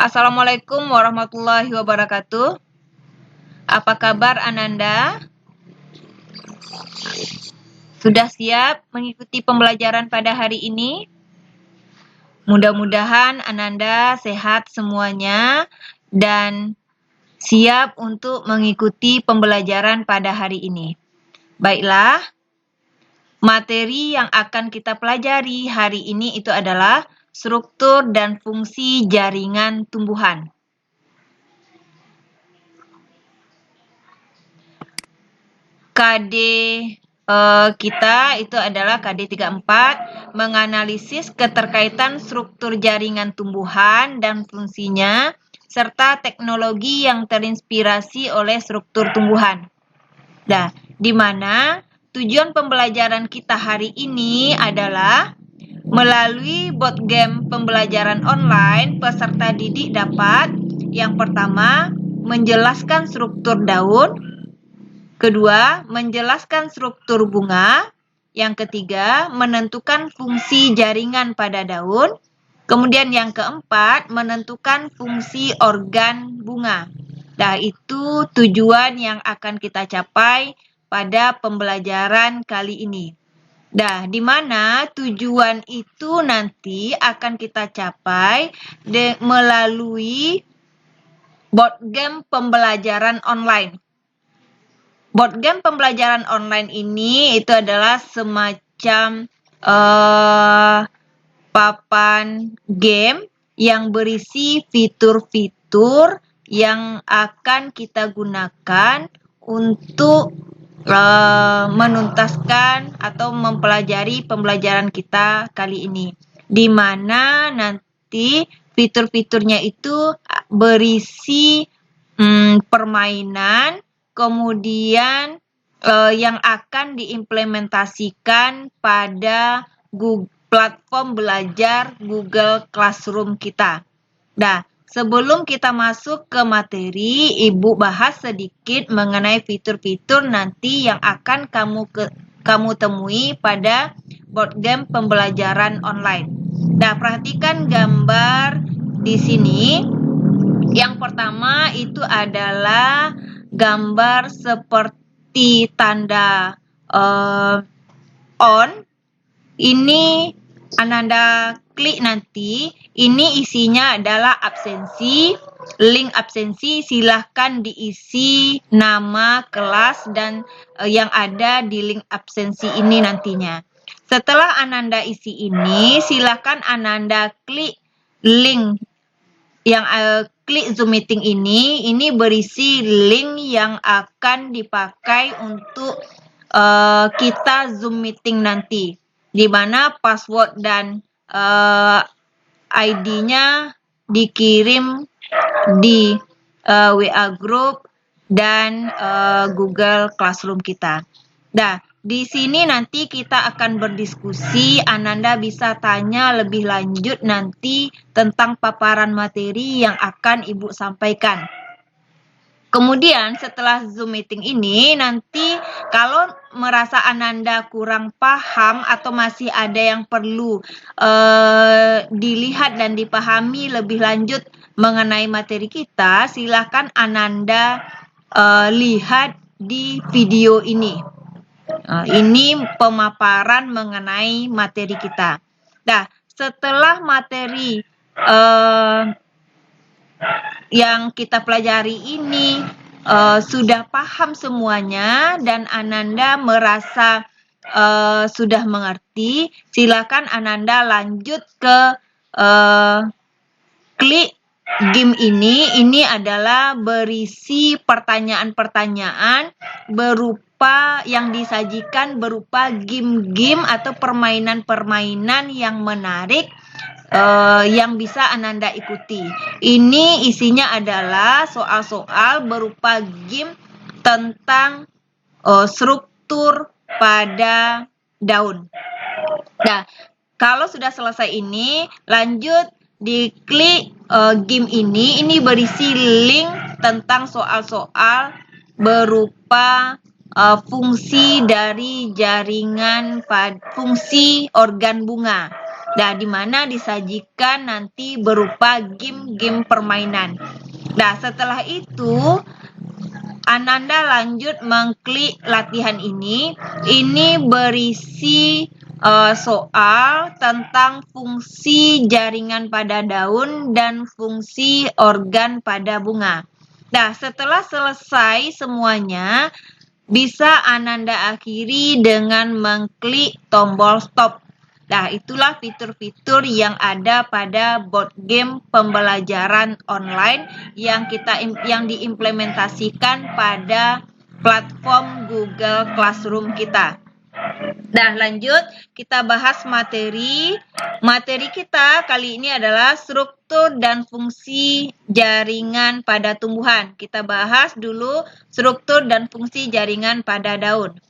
Assalamualaikum warahmatullahi wabarakatuh. Apa kabar Ananda? Sudah siap mengikuti pembelajaran pada hari ini? Mudah-mudahan Ananda sehat semuanya dan siap untuk mengikuti pembelajaran pada hari ini. Baiklah, materi yang akan kita pelajari hari ini itu adalah struktur dan fungsi jaringan tumbuhan. KD kita itu adalah KD 34, menganalisis keterkaitan struktur jaringan tumbuhan dan fungsinya, serta teknologi yang terinspirasi oleh struktur tumbuhan. Nah, di mana tujuan pembelajaran kita hari ini adalah melalui board game pembelajaran online, peserta didik dapat yang pertama, menjelaskan struktur daun. Kedua, menjelaskan struktur bunga. Yang ketiga, menentukan fungsi jaringan pada daun. Kemudian yang keempat, menentukan fungsi organ bunga. Nah, itu tujuan yang akan kita capai pada pembelajaran kali ini. Nah, di mana tujuan itu nanti akan kita capai melalui board game pembelajaran online. Board game pembelajaran online ini itu adalah semacam papan game yang berisi fitur-fitur yang akan kita gunakan untuk menuntaskan atau mempelajari pembelajaran kita kali ini. Di mana nanti fitur-fiturnya itu berisi permainan, kemudian yang akan diimplementasikan pada platform belajar Google Classroom kita. Nah, sebelum kita masuk ke materi, Ibu bahas sedikit mengenai fitur-fitur nanti yang akan kamu temui pada board game pembelajaran online. Nah, perhatikan gambar di sini. Yang pertama itu adalah gambar seperti tanda on. Ini Ananda klik nanti. Ini isinya adalah absensi. Link absensi silahkan diisi nama, kelas, dan yang ada di link absensi ini nantinya. Setelah Ananda isi ini, silahkan Ananda klik link yang klik Zoom meeting ini berisi link yang akan dipakai untuk kita Zoom meeting nanti, di mana password dan ID-nya dikirim di WA group dan Google Classroom kita. Nah, di sini nanti kita akan berdiskusi, Ananda bisa tanya lebih lanjut nanti tentang paparan materi yang akan Ibu sampaikan. Kemudian setelah Zoom meeting ini, nanti kalau merasa Ananda kurang paham atau masih ada yang perlu dilihat dan dipahami lebih lanjut mengenai materi kita, silakan Ananda lihat di video ini. Ini pemaparan mengenai materi kita. Nah, setelah materi yang kita pelajari ini sudah paham semuanya dan Ananda merasa sudah mengerti, silakan Ananda lanjut ke klik game ini. Ini adalah berisi pertanyaan-pertanyaan yang disajikan berupa game-game atau permainan-permainan yang menarik yang bisa Ananda ikuti. Ini isinya adalah soal-soal berupa game tentang struktur pada daun. Nah, kalau sudah selesai ini, lanjut diklik game ini. Ini berisi link tentang soal-soal berupa fungsi dari jaringan fungsi organ bunga. Nah, di mana disajikan nanti berupa game-game permainan. Nah, setelah itu Ananda lanjut mengklik latihan ini. Ini berisi soal tentang fungsi jaringan pada daun dan fungsi organ pada bunga. Nah, setelah selesai semuanya, bisa Ananda akhiri dengan mengklik tombol stop. Nah, itulah fitur-fitur yang ada pada board game pembelajaran online yang diimplementasikan pada platform Google Classroom kita. Nah, lanjut kita bahas materi. Materi kita kali ini adalah struktur dan fungsi jaringan pada tumbuhan. Kita bahas dulu struktur dan fungsi jaringan pada daun.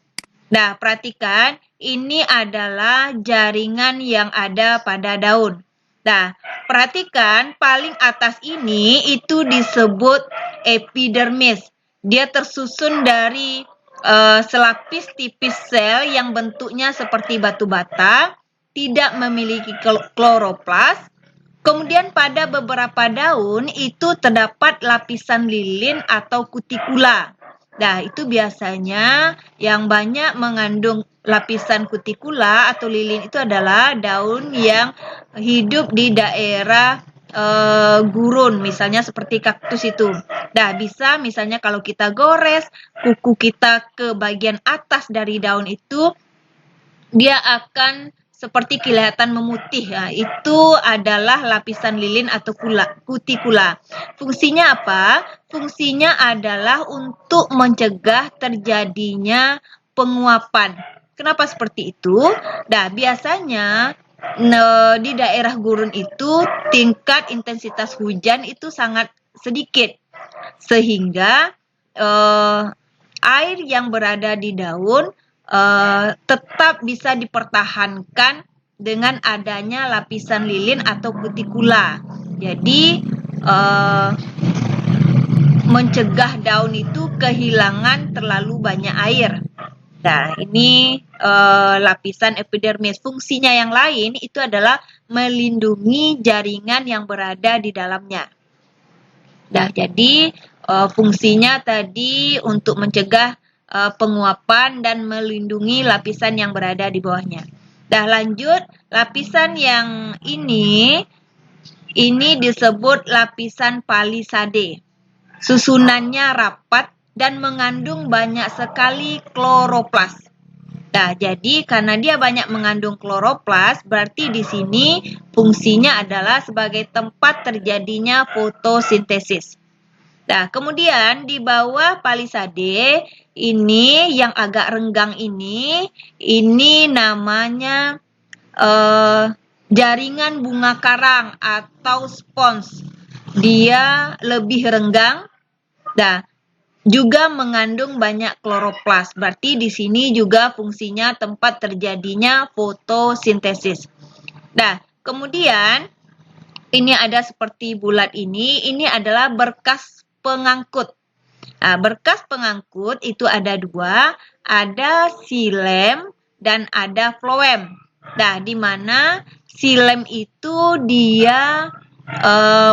Nah, perhatikan, ini adalah jaringan yang ada pada daun. Nah, perhatikan paling atas ini itu disebut epidermis. Dia tersusun dari selapis tipis sel yang bentuknya seperti batu bata, tidak memiliki kloroplas. Kemudian pada beberapa daun itu terdapat lapisan lilin atau kutikula. Nah, itu biasanya yang banyak mengandung lapisan kutikula atau lilin itu adalah daun yang hidup di daerah gurun, misalnya seperti kaktus itu. Nah, bisa misalnya kalau kita gores kuku kita ke bagian atas dari daun itu, dia akan seperti kelihatan memutih. Nah, itu adalah lapisan lilin atau kutikula. Fungsinya apa? Fungsinya adalah untuk mencegah terjadinya penguapan. Kenapa seperti itu? Nah, biasanya di daerah gurun itu tingkat intensitas hujan itu sangat sedikit. Sehingga air yang berada di daun tetap bisa dipertahankan dengan adanya lapisan lilin atau kutikula. Jadi mencegah daun itu kehilangan terlalu banyak air. Nah, ini lapisan epidermis. Fungsinya yang lain itu adalah melindungi jaringan yang berada di dalamnya. Nah, jadi fungsinya tadi untuk mencegah penguapan dan melindungi lapisan yang berada di bawahnya. Dah lanjut, lapisan yang ini disebut lapisan palisade. Susunannya rapat dan mengandung banyak sekali kloroplas. Nah, jadi karena dia banyak mengandung kloroplas, berarti di sini fungsinya adalah sebagai tempat terjadinya fotosintesis. Nah, kemudian di bawah palisade ini yang agak renggang ini namanya jaringan bunga karang atau spons. Dia lebih renggang. Nah, juga mengandung banyak kloroplas. Berarti di sini juga fungsinya tempat terjadinya fotosintesis. Nah, kemudian ini ada seperti bulat ini adalah berkas pengangkut. Nah, berkas pengangkut itu ada dua, ada xilem dan ada floem. Nah, di mana xilem itu dia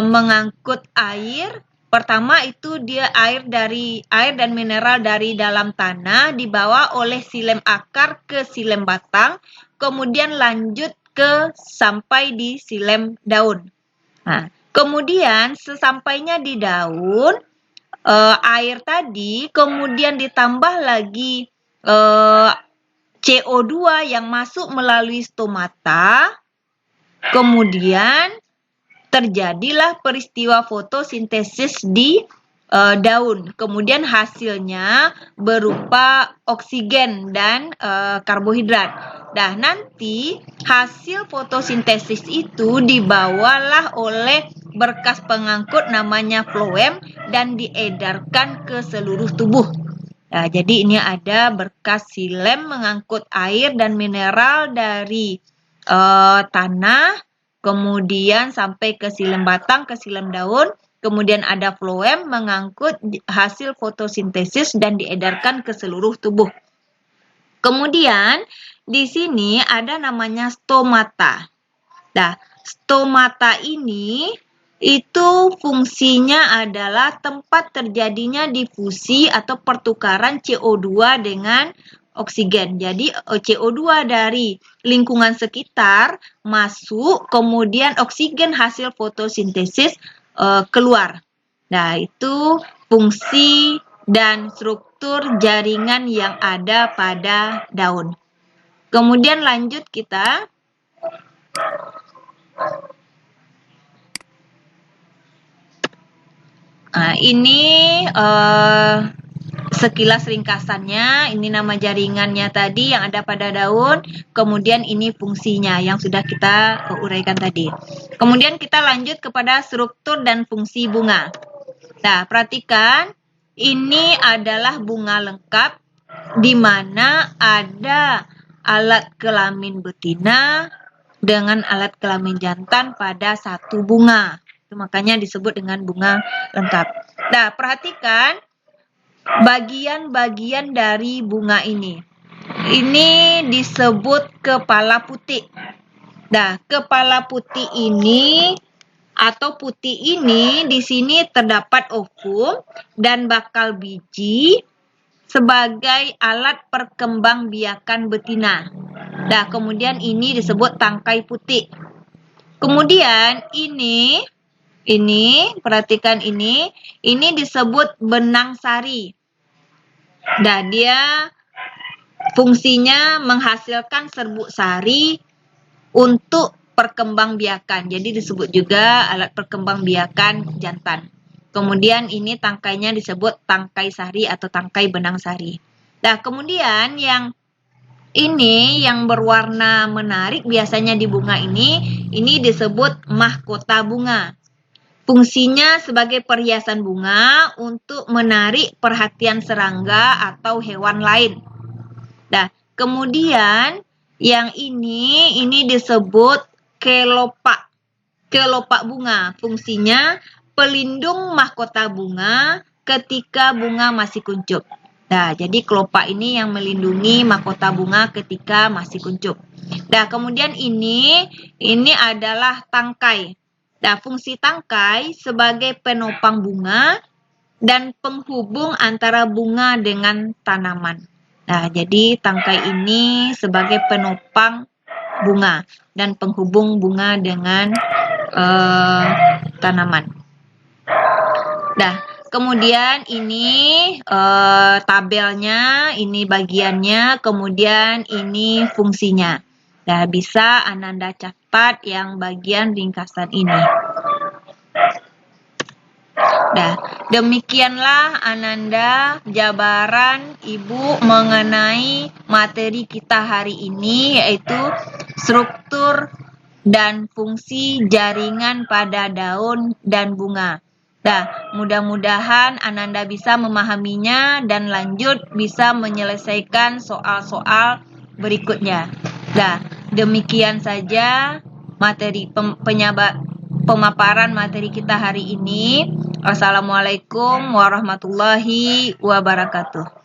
mengangkut air. Pertama itu dia air dan mineral dari dalam tanah dibawa oleh xilem akar ke xilem batang, kemudian lanjut sampai di xilem daun. Nah, kemudian sesampainya di daun, air tadi kemudian ditambah lagi CO2 yang masuk melalui stomata, kemudian terjadilah peristiwa fotosintesis di daun. Kemudian hasilnya berupa oksigen dan karbohidrat. Nah, nanti hasil fotosintesis itu dibawalah oleh berkas pengangkut namanya floem dan diedarkan ke seluruh tubuh. Nah, jadi ini ada berkas xilem mengangkut air dan mineral dari tanah, kemudian sampai ke xilem batang, ke xilem daun, kemudian ada floem mengangkut hasil fotosintesis dan diedarkan ke seluruh tubuh. Kemudian di sini ada namanya stomata. Nah, stomata ini itu fungsinya adalah tempat terjadinya difusi atau pertukaran CO2 dengan oksigen. Jadi CO2 dari lingkungan sekitar masuk, kemudian oksigen hasil fotosintesis keluar. Nah, itu fungsi dan struktur jaringan yang ada pada daun. Kemudian lanjut kita. Nah, ini sekilas ringkasannya. Ini nama jaringannya tadi yang ada pada daun. Kemudian ini fungsinya yang sudah kita uraikan tadi. Kemudian kita lanjut kepada struktur dan fungsi bunga. Nah, perhatikan. Ini adalah bunga lengkap di mana ada alat kelamin betina dengan alat kelamin jantan pada satu bunga. Itu makanya disebut dengan bunga lengkap. Nah, perhatikan bagian-bagian dari bunga ini. Ini disebut kepala putih. Nah, kepala putih ini atau putih ini di sini terdapat ovum dan bakal biji sebagai alat perkembangbiakan betina. Nah, kemudian ini disebut tangkai putih. Kemudian ini perhatikan ini disebut benang sari. Nah, dia fungsinya menghasilkan serbuk sari untuk perkembangbiakan. Jadi disebut juga alat perkembangbiakan jantan. Kemudian ini tangkainya disebut tangkai sari atau tangkai benang sari. Nah, kemudian yang ini yang berwarna menarik biasanya di bunga ini disebut mahkota bunga. Fungsinya sebagai perhiasan bunga untuk menarik perhatian serangga atau hewan lain. Nah, kemudian yang ini disebut kelopak. Kelopak bunga. Fungsinya pelindung mahkota bunga ketika bunga masih kuncup. Nah, jadi kelopak ini yang melindungi mahkota bunga ketika masih kuncup. Nah, kemudian ini adalah tangkai. Nah, fungsi tangkai sebagai penopang bunga dan penghubung antara bunga dengan tanaman. Nah, jadi tangkai ini sebagai penopang bunga dan penghubung bunga dengan tanaman. Nah, kemudian ini tabelnya, ini bagiannya, kemudian ini fungsinya. Nah, bisa Ananda catat yang bagian ringkasan ini. Nah, demikianlah Ananda jabaran Ibu mengenai materi kita hari ini, yaitu struktur dan fungsi jaringan pada daun dan bunga. Nah, mudah-mudahan Ananda bisa memahaminya dan lanjut bisa menyelesaikan soal-soal berikutnya. Nah, demikian saja materi pemaparan materi kita hari ini. Wassalamualaikum warahmatullahi wabarakatuh.